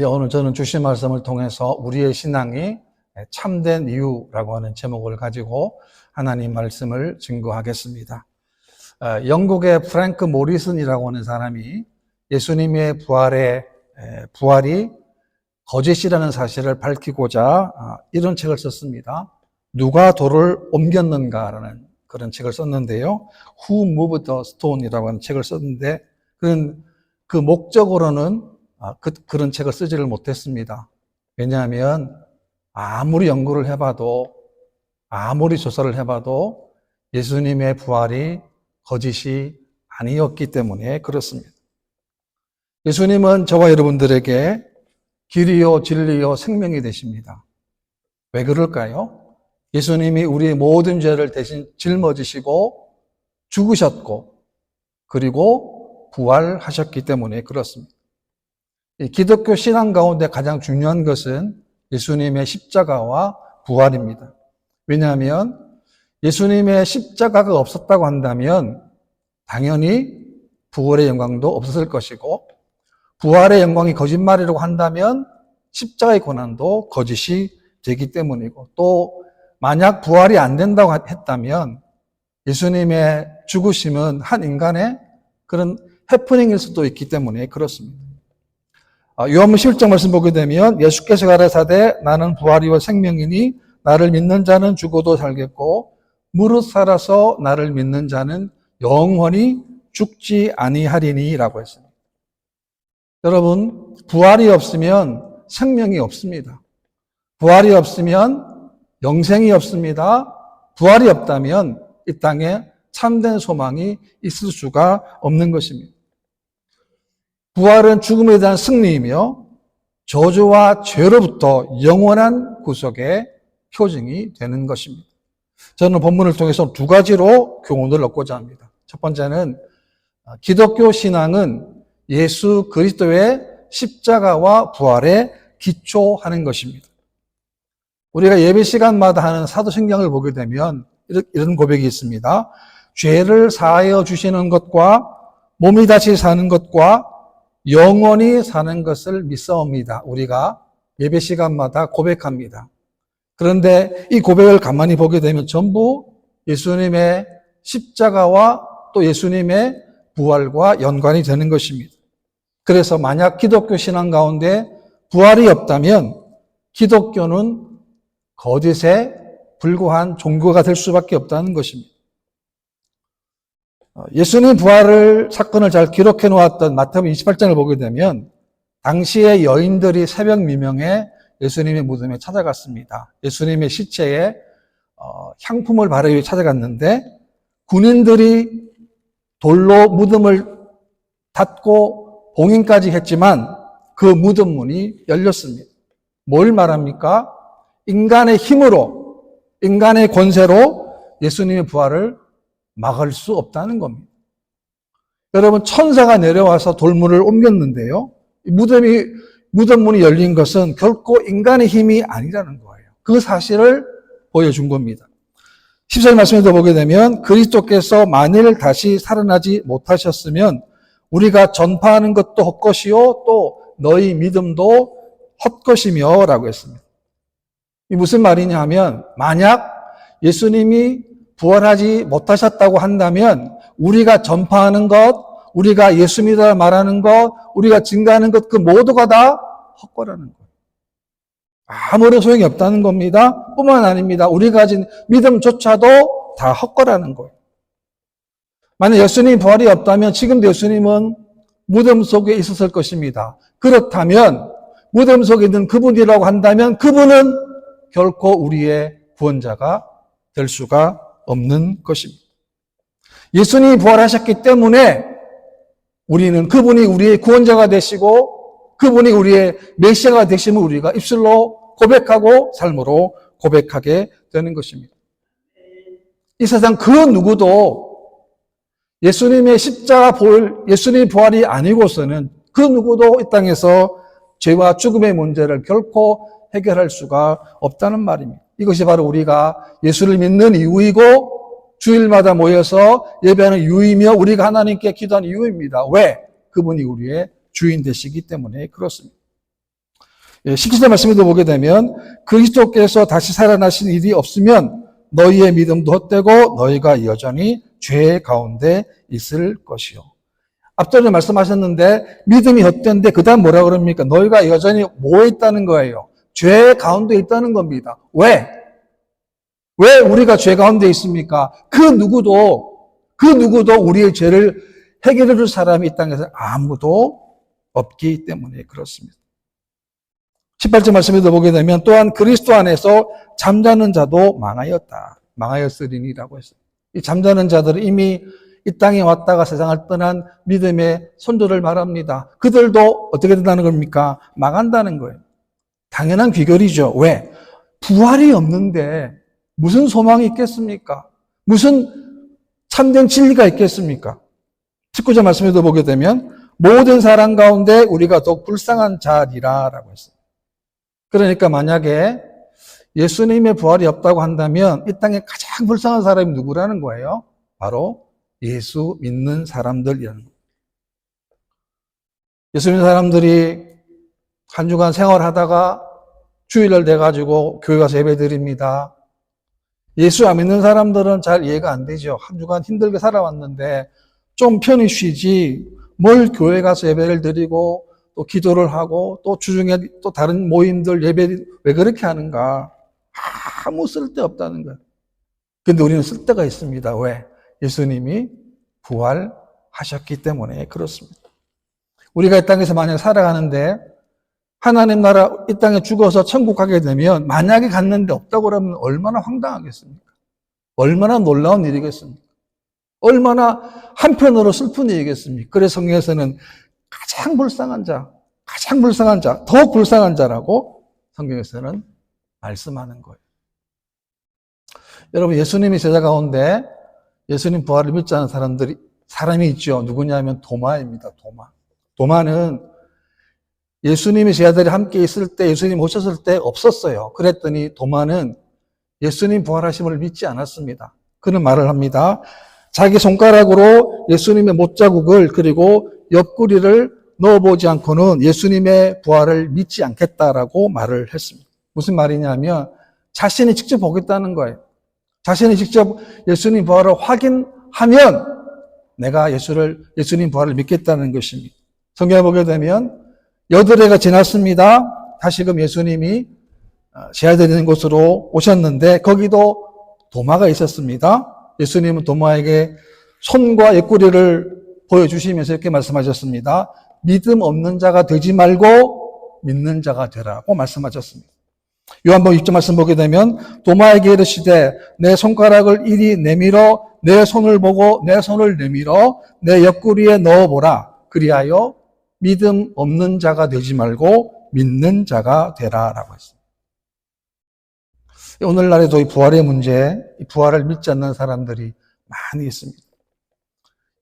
네, 오늘 저는 주신 말씀을 통해서 우리의 신앙이 참된 이유라고 하는 제목을 가지고 하나님 말씀을 증거하겠습니다. 영국의 프랭크 모리슨이라고 하는 사람이 예수님의 부활이 거짓이라는 사실을 밝히고자 이런 책을 썼습니다. 누가 돌을 옮겼는가라는 그런 책을 썼는데요. Who moved the stone이라고 하는 책을 썼는데 그 목적으로는 그런 책을 쓰지를 못했습니다. 왜냐하면 아무리 연구를 해봐도 아무리 조사를 해봐도 예수님의 부활이 거짓이 아니었기 때문에 그렇습니다. 예수님은 저와 여러분들에게 길이요 진리요 생명이 되십니다. 왜 그럴까요? 예수님이 우리의 모든 죄를 대신 짊어지시고 죽으셨고 그리고 부활하셨기 때문에 그렇습니다. 기독교 신앙 가운데 가장 중요한 것은 예수님의 십자가와 부활입니다. 왜냐하면 예수님의 십자가가 없었다고 한다면 당연히 부활의 영광도 없었을 것이고 부활의 영광이 거짓말이라고 한다면 십자가의 고난도 거짓이 되기 때문이고 또 만약 부활이 안 된다고 했다면 예수님의 죽으심은 한 인간의 그런 해프닝일 수도 있기 때문에 그렇습니다. 요한복음 11장 말씀 보게 되면 예수께서 가라사대 나는 부활이와 생명이니 나를 믿는 자는 죽어도 살겠고 무릇 살아서 나를 믿는 자는 영원히 죽지 아니하리니 라고 했습니다. 여러분, 부활이 없으면 생명이 없습니다. 부활이 없으면 영생이 없습니다. 부활이 없다면 이 땅에 참된 소망이 있을 수가 없는 것입니다. 부활은 죽음에 대한 승리이며 저주와 죄로부터 영원한 구속의 표징이 되는 것입니다. 저는 본문을 통해서 두 가지로 교훈을 얻고자 합니다. 첫 번째는 기독교 신앙은 예수 그리스도의 십자가와 부활에 기초하는 것입니다. 우리가 예배 시간마다 하는 사도신경을 보게 되면 이런 고백이 있습니다. 죄를 사하여 주시는 것과 몸이 다시 사는 것과 영원히 사는 것을 믿사옵니다. 우리가 예배 시간마다 고백합니다. 그런데 이 고백을 가만히 보게 되면 전부 예수님의 십자가와 또 예수님의 부활과 연관이 되는 것입니다. 그래서 만약 기독교 신앙 가운데 부활이 없다면 기독교는 거짓에 불과한 종교가 될 수밖에 없다는 것입니다. 예수님 부활을 사건을 잘 기록해 놓았던 마태복음 28장을 보게 되면 당시의 여인들이 새벽 미명에 예수님의 무덤에 찾아갔습니다. 예수님의 시체에 향품을 바르기 위해 찾아갔는데 군인들이 돌로 무덤을 닫고 봉인까지 했지만 그 무덤 문이 열렸습니다. 뭘 말합니까? 인간의 힘으로, 인간의 권세로 예수님의 부활을 막을 수 없다는 겁니다. 여러분, 천사가 내려와서 돌문을 옮겼는데요. 무덤 문이 열린 것은 결코 인간의 힘이 아니라는 거예요. 그 사실을 보여준 겁니다. 14절 말씀에도 보게 되면 그리스도께서 만일 다시 살아나지 못하셨으면 우리가 전파하는 것도 헛것이요 또 너희 믿음도 헛것이며 라고 했습니다. 이 무슨 말이냐 하면 만약 예수님이 부활하지 못하셨다고 한다면 우리가 전파하는 것, 우리가 예수 믿어 말하는 것, 우리가 증거하는 것 그 모두가 다 헛거라는 거예요. 아무런 소용이 없다는 겁니다. 뿐만 아닙니다. 우리가 가진 믿음조차도 다 헛거라는 거예요. 만약 예수님 부활이 없다면 지금도 예수님은 무덤 속에 있었을 것입니다. 그렇다면 무덤 속에 있는 그분이라고 한다면 그분은 결코 우리의 구원자가 될 수가 없는 것입니다. 예수님이 부활하셨기 때문에 우리는 그분이 우리의 구원자가 되시고 그분이 우리의 메시아가 되심을 우리가 입술로 고백하고 삶으로 고백하게 되는 것입니다. 이 세상 그 누구도 예수님의 예수님의 부활이 아니고서는 그 누구도 이 땅에서 죄와 죽음의 문제를 결코 해결할 수가 없다는 말입니다. 이것이 바로 우리가 예수를 믿는 이유이고 주일마다 모여서 예배하는 이유이며 우리가 하나님께 기도하는 이유입니다. 왜? 그분이 우리의 주인 되시기 때문에 그렇습니다. 17절 말씀에도 보게 되면 그리스도께서 다시 살아나신 일이 없으면 너희의 믿음도 헛되고 너희가 여전히 죄 가운데 있을 것이요. 앞전에 말씀하셨는데 믿음이 헛된데 그 다음 뭐라 그럽니까? 너희가 여전히 뭐에 있다는 거예요? 죄 가운데 있다는 겁니다. 왜? 왜 우리가 죄 가운데 있습니까? 그 누구도 우리의 죄를 해결해 줄 사람이 이 땅에서 아무도 없기 때문에 그렇습니다. 18절 말씀에도 보게 되면 또한 그리스도 안에서 잠자는 자도 망하였으리니라고 했어요. 이 잠자는 자들은 이미 이 땅에 왔다가 세상을 떠난 믿음의 선조를 말합니다. 그들도 어떻게 된다는 겁니까? 망한다는 거예요. 당연한 귀결이죠. 왜? 부활이 없는데 무슨 소망이 있겠습니까? 무슨 참된 진리가 있겠습니까? 19절 말씀에도 보게 되면 모든 사람 가운데 우리가 더욱 불쌍한 자리라라고 했어요. 그러니까 만약에 예수님의 부활이 없다고 한다면 이 땅에 가장 불쌍한 사람이 누구라는 거예요? 바로 예수 믿는 사람들이라는 거예요. 예수 믿는 사람들이 한 주간 생활하다가 주일날 돼가지고 교회 가서 예배 드립니다. 예수 안 믿는 사람들은 잘 이해가 안 되죠. 한 주간 힘들게 살아왔는데 좀 편히 쉬지 뭘 교회 가서 예배를 드리고 또 기도를 하고 또 주중에 또 다른 모임들 예배 왜 그렇게 하는가? 아무 쓸데 없다는 거예요. 근데 우리는 쓸데가 있습니다. 왜? 예수님이 부활하셨기 때문에 그렇습니다. 우리가 이 땅에서 만약 살아가는데 하나님 나라 이 땅에 죽어서 천국 가게 되면 만약에 갔는데 없다고 그러면 얼마나 황당하겠습니까? 얼마나 놀라운 일이겠습니까? 얼마나 한편으로 슬픈 일이겠습니까? 그래서 성경에서는 가장 불쌍한 자, 더욱 불쌍한 자라고 성경에서는 말씀하는 거예요. 여러분, 예수님이 제자 가운데 예수님 부활을 믿지 않은 사람이 있죠. 누구냐면 도마입니다. 도마는 예수님이 제자들이 함께 있을 때, 예수님 오셨을 때 없었어요. 그랬더니 도마는 예수님 부활하심을 믿지 않았습니다. 그는 말을 합니다. 자기 손가락으로 예수님의 못자국을 그리고 옆구리를 넣어보지 않고는 예수님의 부활을 믿지 않겠다라고 말을 했습니다. 무슨 말이냐면 자신이 직접 보겠다는 거예요. 자신이 직접 예수님 부활을 확인하면 내가 예수님 부활을 믿겠다는 것입니다. 성경에 보게 되면 8해가 지났습니다. 다시금 예수님이 제자되는 곳으로 오셨는데 거기도 도마가 있었습니다. 예수님은 도마에게 손과 옆구리를 보여주시면서 이렇게 말씀하셨습니다. 믿음 없는 자가 되지 말고 믿는 자가 되라고 말씀하셨습니다. 요한복음 6절 말씀 보게 되면 도마에게 이르시되 내 손가락을 이리 내밀어 내 손을 보고 내 손을 내밀어 내 옆구리에 넣어보라. 그리하여 믿음 없는 자가 되지 말고 믿는 자가 되라라고 했습니다. 오늘날에도 이 부활의 문제, 이 부활을 믿지 않는 사람들이 많이 있습니다.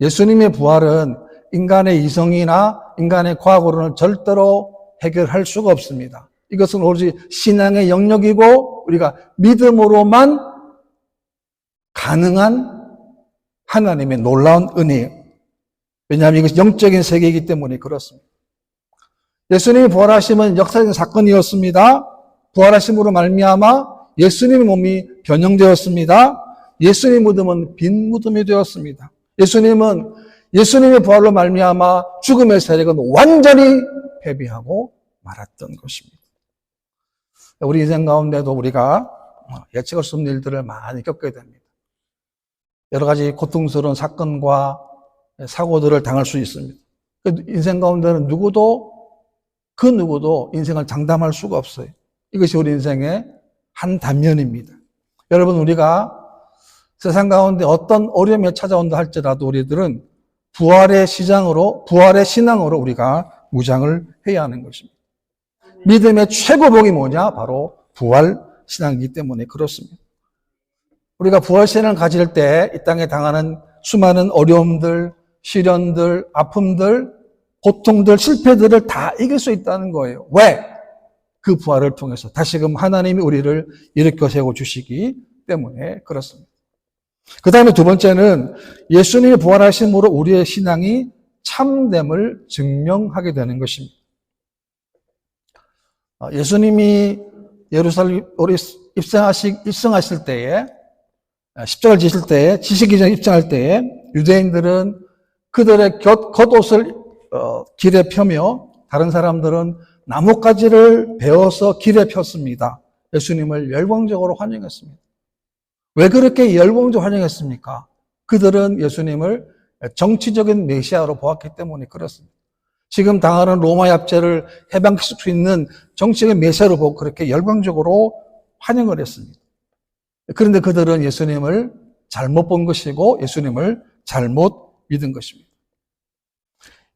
예수님의 부활은 인간의 이성이나 인간의 과학으로는 절대로 해결할 수가 없습니다. 이것은 오로지 신앙의 영역이고 우리가 믿음으로만 가능한 하나님의 놀라운 은혜예요. 왜냐하면 이것이 영적인 세계이기 때문에 그렇습니다. 예수님이 부활하심은 역사적인 사건이었습니다. 부활하심으로 말미암아 예수님의 몸이 변형되었습니다. 예수님의 무덤은 빈 무덤이 되었습니다. 예수님은 예수님의 부활로 말미암아 죽음의 세력은 완전히 패배하고 말았던 것입니다. 우리 인생 가운데도 우리가 예측할 수 없는 일들을 많이 겪게 됩니다. 여러 가지 고통스러운 사건과 사고들을 당할 수 있습니다. 인생 가운데는 그 누구도 인생을 장담할 수가 없어요. 이것이 우리 인생의 한 단면입니다. 여러분, 우리가 세상 가운데 어떤 어려움이 찾아온다 할지라도 우리들은 부활의 신앙으로 우리가 무장을 해야 하는 것입니다. 믿음의 최고봉이 뭐냐? 바로 부활 신앙이기 때문에 그렇습니다. 우리가 부활 신앙을 가질 때 이 땅에 당하는 수많은 어려움들, 시련들, 아픔들, 고통들, 실패들을 다 이길 수 있다는 거예요. 왜? 그 부활을 통해서 다시금 하나님이 우리를 일으켜 세워 주시기 때문에 그렇습니다. 그 다음에 두 번째는 예수님이 부활하심으로 우리의 신앙이 참됨을 증명하게 되는 것입니다. 예수님이 예루살렘으로 입성하실 때에, 십자가를 지실 때에, 지시기 전에 입장할 때에 유대인들은 그들의 겉옷을 길에 펴며 다른 사람들은 나뭇가지를 베어서 길에 폈습니다. 예수님을 열광적으로 환영했습니다. 왜 그렇게 열광적으로 환영했습니까? 그들은 예수님을 정치적인 메시아로 보았기 때문에 그렇습니다. 지금 당하는 로마의 압제를 해방시킬 수 있는 정치적인 메시아로 보고 그렇게 열광적으로 환영을 했습니다. 그런데 그들은 예수님을 잘못 본 것이고 예수님을 잘못 믿은 것입니다.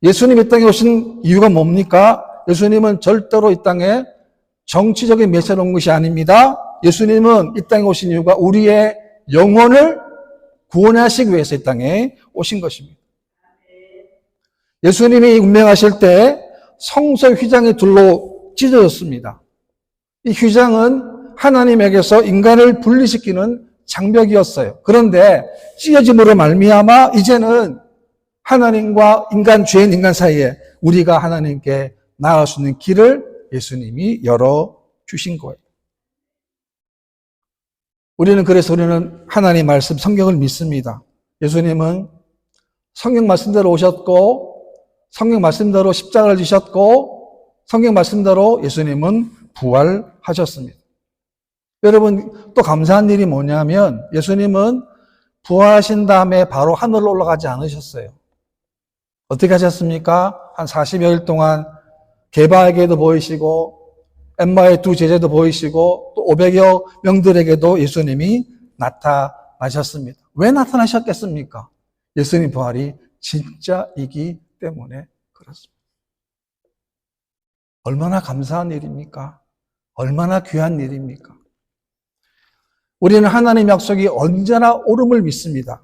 예수님이 이 땅에 오신 이유가 뭡니까? 예수님은 절대로 이 땅에 정치적인 메시아로 온 것이 아닙니다. 예수님은 이 땅에 오신 이유가 우리의 영혼을 구원하시기 위해서 이 땅에 오신 것입니다. 예수님이 운명하실 때 성소 휘장이 둘로 찢어졌습니다. 이 휘장은 하나님에게서 인간을 분리시키는 장벽이었어요. 그런데 찢어짐으로 말미암아 이제는 하나님과 인간, 죄인 인간 사이에 우리가 하나님께 나아갈 수 있는 길을 예수님이 열어주신 거예요. 그래서 우리는 하나님 말씀, 성경을 믿습니다. 예수님은 성경 말씀대로 오셨고 성경 말씀대로 십자가를 지셨고 성경 말씀대로 예수님은 부활하셨습니다. 여러분 또 감사한 일이 뭐냐면 예수님은 부활하신 다음에 바로 하늘로 올라가지 않으셨어요. 어떻게 하셨습니까? 한 40여일 동안 게바에게도 보이시고 엠마의 두 제자도 보이시고 또 500여 명들에게도 예수님이 나타나셨습니다. 왜 나타나셨겠습니까? 예수님 부활이 진짜이기 때문에 그렇습니다. 얼마나 감사한 일입니까? 얼마나 귀한 일입니까? 우리는 하나님 약속이 언제나 옳음을 믿습니다.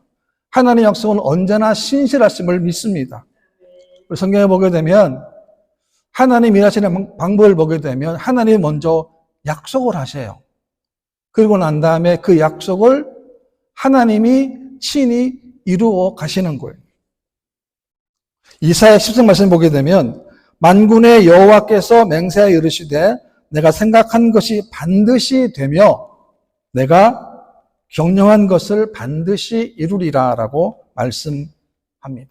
하나님 약속은 언제나 신실하심을 믿습니다. 성경에 보게 되면 하나님 일하시는 방법을 보게 되면 하나님이 먼저 약속을 하세요. 그리고 난 다음에 그 약속을 하나님이 친히 이루어 가시는 거예요. 이사야 10장 말씀 보게 되면 만군의 여호와께서 맹세하여 이르시되 내가 생각한 것이 반드시 되며 내가 경영한 것을 반드시 이루리라라고 말씀합니다.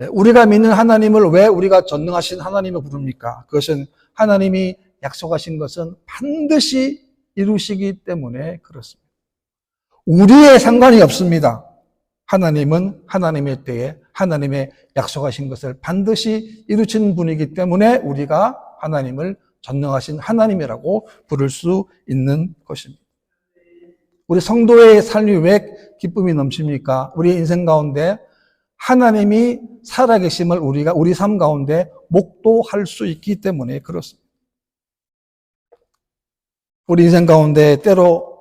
우리가 믿는 하나님을 왜 우리가 전능하신 하나님을 부릅니까? 그것은 하나님이 약속하신 것은 반드시 이루시기 때문에 그렇습니다. 우리의 상관이 없습니다. 하나님은 하나님의 때에 하나님의 약속하신 것을 반드시 이루시는 분이기 때문에 우리가 하나님을 전능하신 하나님이라고 부를 수 있는 것입니다. 우리 성도의 삶이 왜 기쁨이 넘칩니까? 우리의 인생 가운데 하나님이 살아계심을 우리가 우리 삶 가운데 목도할 수 있기 때문에 그렇습니다. 우리 인생 가운데 때로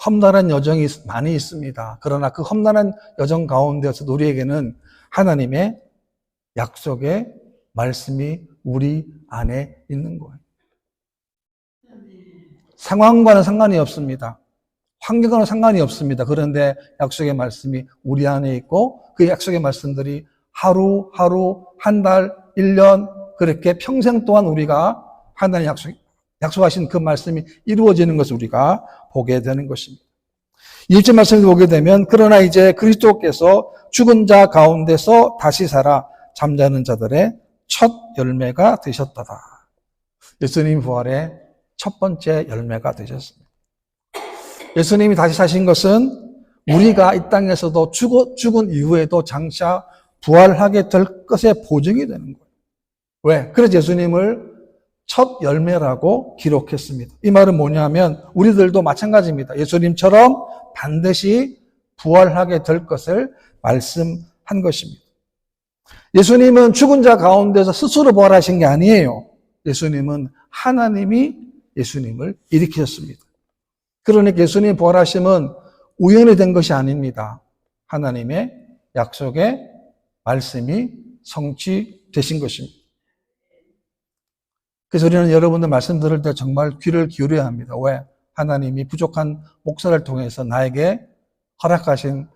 험난한 여정이 많이 있습니다. 그러나 그 험난한 여정 가운데서 우리에게는 하나님의 약속의 말씀이 우리 안에 있는 거예요. 상황과는 상관이 없습니다. 환경과는 상관이 없습니다. 그런데 약속의 말씀이 우리 안에 있고 그 약속의 말씀들이 하루, 한 달, 1년 그렇게 평생 동안 우리가 하나님 약속하신 그 말씀이 이루어지는 것을 우리가 보게 되는 것입니다. 1절 말씀을 보게 되면 그러나 이제 그리스도께서 죽은 자 가운데서 다시 살아 잠자는 자들의 첫 열매가 되셨다다. 예수님 부활의 첫 번째 열매가 되셨습니다. 예수님이 다시 사신 것은 우리가 이 땅에서도 죽은 이후에도 장차 부활하게 될 것의 보증이 되는 거예요. 왜? 그래서 예수님을 첫 열매라고 기록했습니다. 이 말은 뭐냐면 우리들도 마찬가지입니다. 예수님처럼 반드시 부활하게 될 것을 말씀한 것입니다. 예수님은 죽은 자 가운데서 스스로 부활하신 게 아니에요. 예수님은 하나님이 예수님을 일으키셨습니다. 그러니까 예수님 부활하심은 우연히 된 것이 아닙니다. 하나님의 약속의 말씀이 성취되신 것입니다. 그래서 우리는 여러분들 말씀 들을 때 정말 귀를 기울여야 합니다. 왜? 하나님이 부족한 목사를 통해서 나에게 허락하신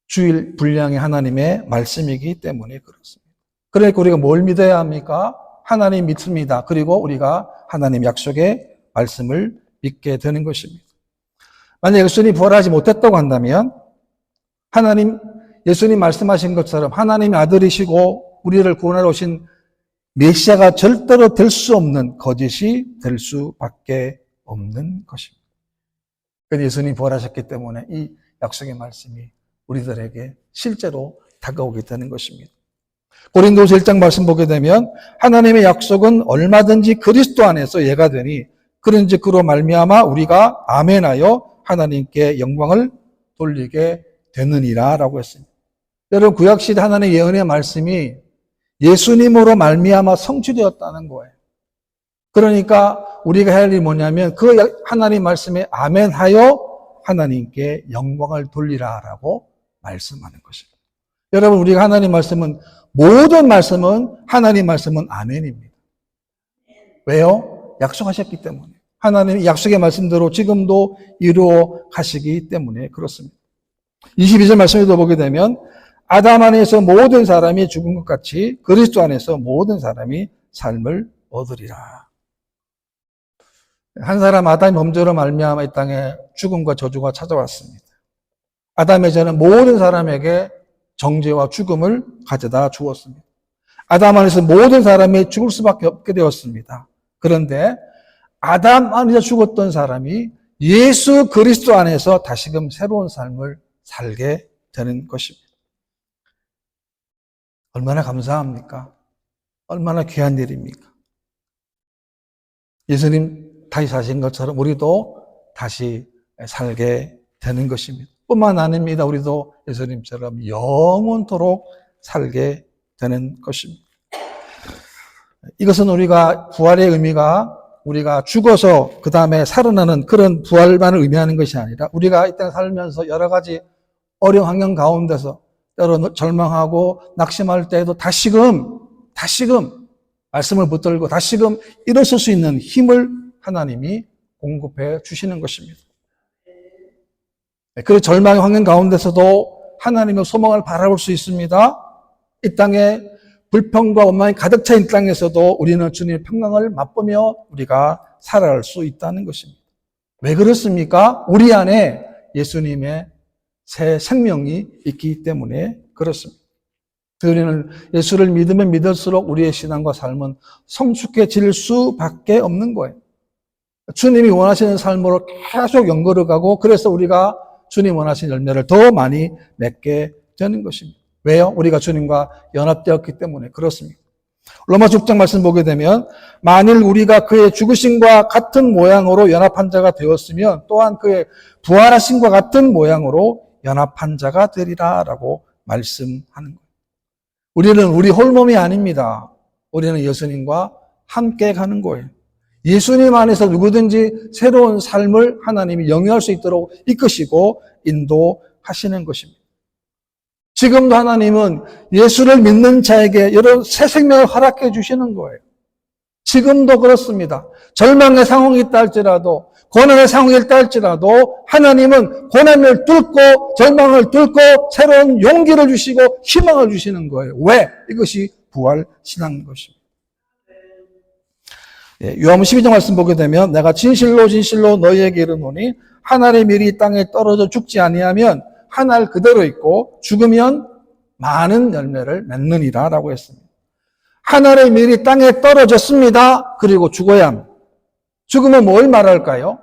주일 분량의 하나님의 말씀이기 때문에 그렇습니다. 그러니까 우리가 뭘 믿어야 합니까? 하나님 믿습니다. 그리고 우리가 하나님 약속의 말씀을 믿게 되는 것입니다. 만약 예수님이 부활하지 못했다고 한다면 예수님 말씀하신 것처럼 하나님의 아들이시고 우리를 구원하러 오신 메시아가 절대로 될 수 없는 거짓이 될 수밖에 없는 것입니다. 그런데 예수님이 부활하셨기 때문에 이 약속의 말씀이 우리들에게 실제로 다가오게 되는 것입니다. 고린도후서 1장 말씀 보게 되면 하나님의 약속은 얼마든지 그리스도 안에서 예가 되니 그런즉 그로 말미암아 우리가 아멘하여 하나님께 영광을 돌리게 되느니라 라고 했습니다. 여러분 구약시대 하나님의 예언의 말씀이 예수님으로 말미암아 성취되었다는 거예요. 그러니까 우리가 할 일이 뭐냐면 그 하나님 말씀에 아멘하여 하나님께 영광을 돌리라 라고 말씀하는 것입니다. 여러분 우리가 하나님 말씀은 모든 말씀은 하나님 말씀은 아멘입니다. 왜요? 약속하셨기 때문에. 하나님이 약속의 말씀대로 지금도 이루어 가시기 때문에 그렇습니다. 22절 말씀에도 보게 되면 아담 안에서 모든 사람이 죽은 것 같이 그리스도 안에서 모든 사람이 삶을 얻으리라. 한 사람 아담의 범죄로 말미암아 이 땅에 죽음과 저주가 찾아왔습니다. 아담의 죄는 모든 사람에게 정죄와 죽음을 가져다 주었습니다. 아담 안에서 모든 사람이 죽을 수밖에 없게 되었습니다. 그런데 아담 안에서 죽었던 사람이 예수 그리스도 안에서 다시금 새로운 삶을 살게 되는 것입니다. 얼마나 감사합니까? 얼마나 귀한 일입니까? 예수님 다시 사신 것처럼 우리도 다시 살게 되는 것입니다. 뿐만 아닙니다. 우리도 예수님처럼 영원토록 살게 되는 것입니다. 이것은 우리가 부활의 의미가 우리가 죽어서 그 다음에 살아나는 그런 부활만을 의미하는 것이 아니라 우리가 이 땅에 살면서 여러 가지 어려운 환경 가운데서 때로 절망하고 낙심할 때에도 다시금 말씀을 붙들고 다시금 일어설 수 있는 힘을 하나님이 공급해 주시는 것입니다. 그 절망의 환경 가운데서도 하나님의 소망을 바라볼 수 있습니다. 이 땅에 불평과 원망이 가득 차인 땅에서도 우리는 주님의 평강을 맛보며 우리가 살아갈 수 있다는 것입니다. 왜 그렇습니까? 우리 안에 예수님의 새 생명이 있기 때문에 그렇습니다. 우리는 예수를 믿으면 믿을수록 우리의 신앙과 삶은 성숙해질 수밖에 없는 거예요. 주님이 원하시는 삶으로 계속 연결해가고 그래서 우리가 주님 원하시는 열매를 더 많이 맺게 되는 것입니다. 왜요? 우리가 주님과 연합되었기 때문에 그렇습니다. 로마서 6장 말씀 보게 되면 만일 우리가 그의 죽으심과 같은 모양으로 연합한 자가 되었으면 또한 그의 부활하심과 같은 모양으로 연합한 자가 되리라 라고 말씀하는 거예요. 우리는 우리 홀몸이 아닙니다. 우리는 예수님과 함께 가는 거예요. 예수님 안에서 누구든지 새로운 삶을 하나님이 영위할 수 있도록 이끄시고 인도하시는 것입니다. 지금도 하나님은 예수를 믿는 자에게 여러 새 생명을 허락해 주시는 거예요. 지금도 그렇습니다. 절망의 상황이 있다 할지라도 고난의 상황이 있다 할지라도 하나님은 고난을 뚫고 절망을 뚫고 새로운 용기를 주시고 희망을 주시는 거예요. 왜? 이것이 부활 신앙인 것입니다. 요한복음 12장 말씀 보게 되면 내가 진실로 진실로 너희에게 이르노니 한 알의 밀이 이 땅에 떨어져 죽지 아니하면 한 알 그대로 있고 죽으면 많은 열매를 맺느니라 라고 했습니다. 한 알의 밀이 땅에 떨어졌습니다. 그리고 죽어야 합니다. 죽으면 뭘 말할까요?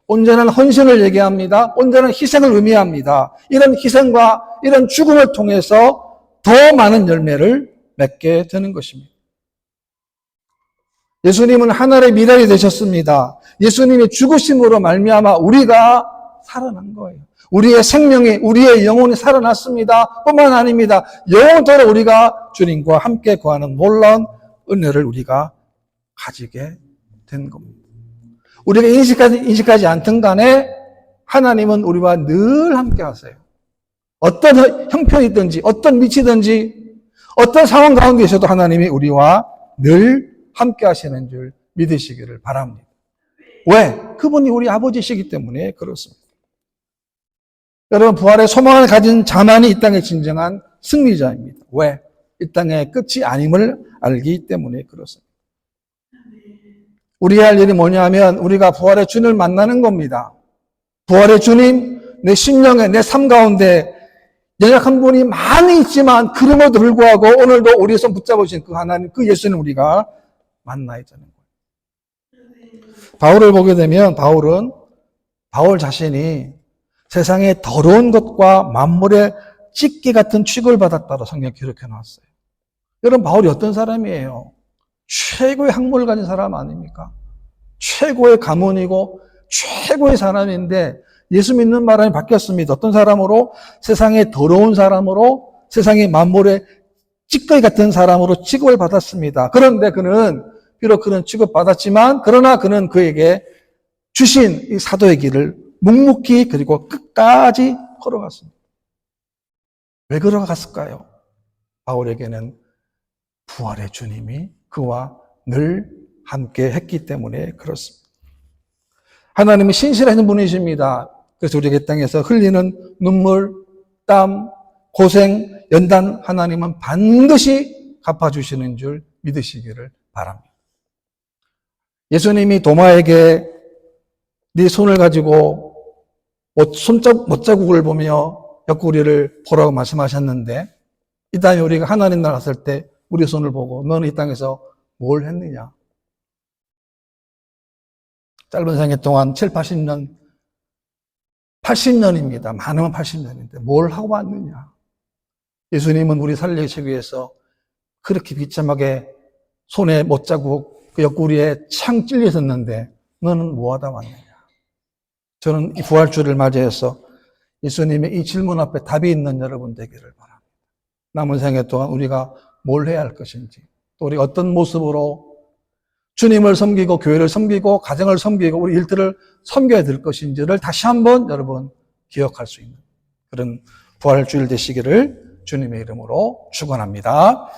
온전한 헌신을 얘기합니다. 온전한 희생을 의미합니다. 이런 희생과 이런 죽음을 통해서 더 많은 열매를 맺게 되는 것입니다. 예수님은 하늘의 미랄이 되셨습니다. 예수님의 죽으심으로 말미암아 우리가 살아난 거예요. 우리의 생명이, 우리의 영혼이 살아났습니다. 뿐만 아닙니다. 영원토록 우리가 주님과 함께 거하는 놀라운 은혜를 우리가 가지게 된 겁니다. 우리가 인식하지 않든 간에 하나님은 우리와 늘 함께 하세요. 어떤 형편이든지, 어떤 위치든지, 어떤 상황 가운데 있어도 하나님이 우리와 늘 함께 하시는 줄 믿으시기를 바랍니다. 왜? 그분이 우리 아버지시기 때문에 그렇습니다. 여러분, 부활의 소망을 가진 자만이 이 땅의 진정한 승리자입니다. 왜? 이 땅의 끝이 아님을 알기 때문에 그렇습니다. 우리 할 일이 뭐냐면 우리가 부활의 주님을 만나는 겁니다. 부활의 주님, 내 심령에, 내 삶 가운데 연약한 분이 많이 있지만 그럼에도 불구하고 오늘도 우리의 손 붙잡으신 그 하나님, 그 예수님 우리가 만나야 되는 거예요. 바울을 보게 되면 바울 자신이 세상의 더러운 것과 만물의 찢기 같은 취급을 받았다고 성경에 기록해 놨어요. 여러분, 바울이 어떤 사람이에요? 최고의 학문을 가진 사람 아닙니까? 최고의 가문이고 최고의 사람인데 예수 믿는 바람이 바뀌었습니다. 어떤 사람으로? 세상의 더러운 사람으로, 세상의 만물의 찌꺼기 같은 사람으로 취급을 받았습니다. 그런데 그는 비록 그런 취급받았지만 그러나 그는 그에게 주신 이 사도의 길을 묵묵히 그리고 끝까지 걸어갔습니다. 왜 걸어갔을까요? 바울에게는 부활의 주님이 그와 늘 함께 했기 때문에 그렇습니다. 하나님은 신실하신 분이십니다. 그래서 우리가 이 땅에서 흘리는 눈물, 땀, 고생, 연단 하나님은 반드시 갚아주시는 줄 믿으시기를 바랍니다. 예수님이 도마에게 네 손을 가지고 못자국을 보며 옆구리를 보라고 말씀하셨는데 이 다음에 우리가 하나님 나라 갔을 때 우리 손을 보고 너는 이 땅에서 뭘 했느냐? 짧은 생애 동안 7, 80년, 80년입니다. 많으면 80년인데 뭘 하고 왔느냐? 예수님은 우리 살리시기 위해서 그렇게 비참하게 손에 못자국, 그 옆구리에 창 찔려 있었는데 너는 뭐 하다 왔느냐? 저는 이 부활주를 맞이해서 예수님의 이 질문 앞에 답이 있는 여러분 되기를 바랍니다. 남은 생애 동안 우리가 뭘 해야 할 것인지, 또 우리가 어떤 모습으로 주님을 섬기고 교회를 섬기고 가정을 섬기고 우리 일들을 섬겨야 될 것인지를 다시 한번 여러분 기억할 수 있는 그런 부활주일 되시기를 주님의 이름으로 축원합니다.